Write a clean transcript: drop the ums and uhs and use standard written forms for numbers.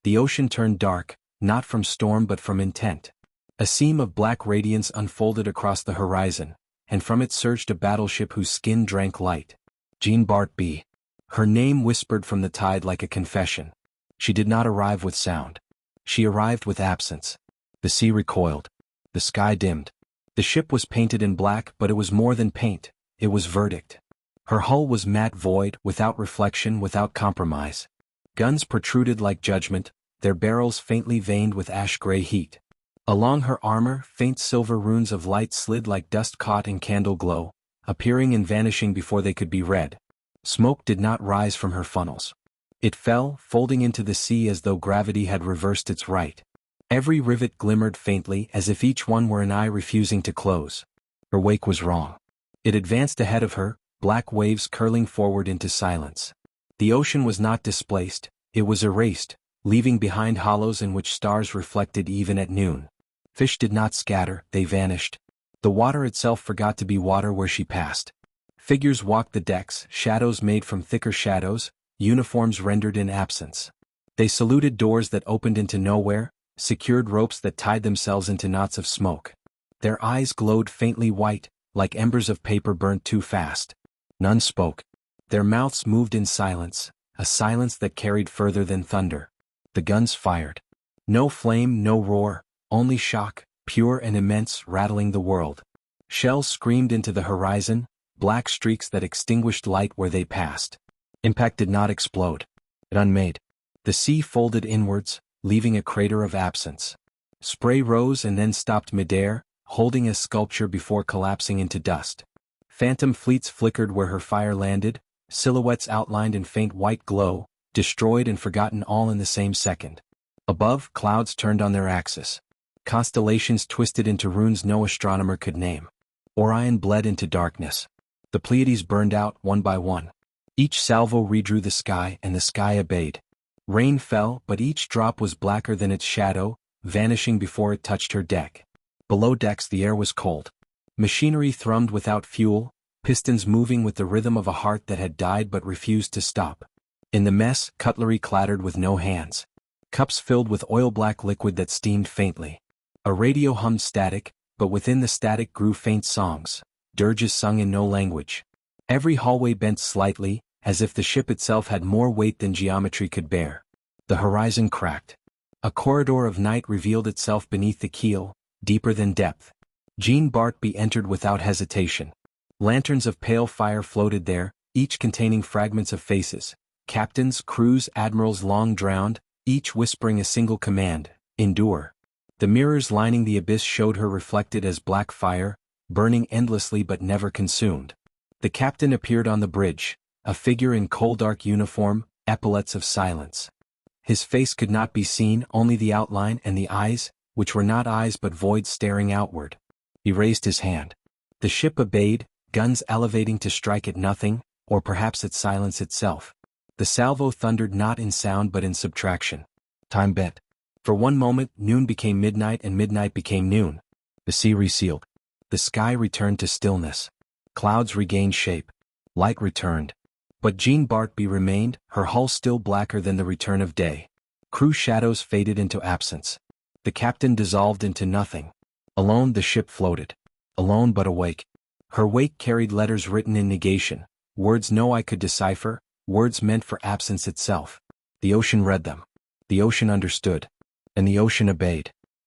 The ocean turned dark, not from storm but from intent. A seam of black radiance unfolded across the horizon, and from it surged a battleship whose skin drank light. Bart B. Her name whispered from the tide like a confession. She did not arrive with sound. She arrived with absence. The sea recoiled. The sky dimmed. The ship was painted in black, but it was more than paint. It was verdict. Her hull was matte void, without reflection, without compromise. Guns protruded like judgment, their barrels faintly veined with ash-gray heat. Along her armor, faint silver runes of light slid like dust caught in candle glow, appearing and vanishing before they could be read. Smoke did not rise from her funnels. It fell, folding into the sea as though gravity had reversed its right. Every rivet glimmered faintly, as if each one were an eye refusing to close. Her wake was wrong. It advanced ahead of her, black waves curling forward into silence. The ocean was not displaced, it was erased, leaving behind hollows in which stars reflected even at noon. Fish did not scatter, they vanished. The water itself forgot to be water where she passed. Figures walked the decks, shadows made from thicker shadows, uniforms rendered in absence. They saluted doors that opened into nowhere, secured ropes that tied themselves into knots of smoke. Their eyes glowed faintly white, like embers of paper burnt too fast. None spoke. Their mouths moved in silence, a silence that carried further than thunder. The guns fired. No flame, no roar, only shock, pure and immense, rattling the world. Shells screamed into the horizon, black streaks that extinguished light where they passed. Impact did not explode. It unmade. The sea folded inwards, leaving a crater of absence. Spray rose and then stopped midair, holding a sculpture before collapsing into dust. Phantom fleets flickered where her fire landed, silhouettes outlined in faint white glow, destroyed and forgotten all in the same second. Above, clouds turned on their axis. Constellations twisted into runes no astronomer could name. Orion bled into darkness. The Pleiades burned out one by one. Each salvo redrew the sky, and the sky obeyed. Rain fell, but each drop was blacker than its shadow, vanishing before it touched her deck. Below decks the air was cold. Machinery thrummed without fuel, pistons moving with the rhythm of a heart that had died but refused to stop. In the mess, cutlery clattered with no hands. Cups filled with oil-black liquid that steamed faintly. A radio hummed static, but within the static grew faint songs, dirges sung in no language. Every hallway bent slightly, as if the ship itself had more weight than geometry could bear. The horizon cracked. A corridor of night revealed itself beneath the keel, deeper than depth. Bart B entered without hesitation. Lanterns of pale fire floated there, each containing fragments of faces. Captains, crews, admirals long drowned, each whispering a single command: endure. The mirrors lining the abyss showed her reflected as black fire, burning endlessly but never consumed. The captain appeared on the bridge, a figure in coal dark uniform, epaulets of silence. His face could not be seen, only the outline and the eyes, which were not eyes but void staring outward. He raised his hand. The ship obeyed, guns elevating to strike at nothing, or perhaps at silence itself. The salvo thundered not in sound but in subtraction. Time bent. For one moment, noon became midnight and midnight became noon. The sea resealed. The sky returned to stillness. Clouds regained shape. Light returned. But Bart B remained, her hull still blacker than the return of day. Crew shadows faded into absence. The captain dissolved into nothing. Alone the ship floated. Alone but awake. Her wake carried letters written in negation, words no eye could decipher, words meant for absence itself. The ocean read them. The ocean understood. And the ocean obeyed.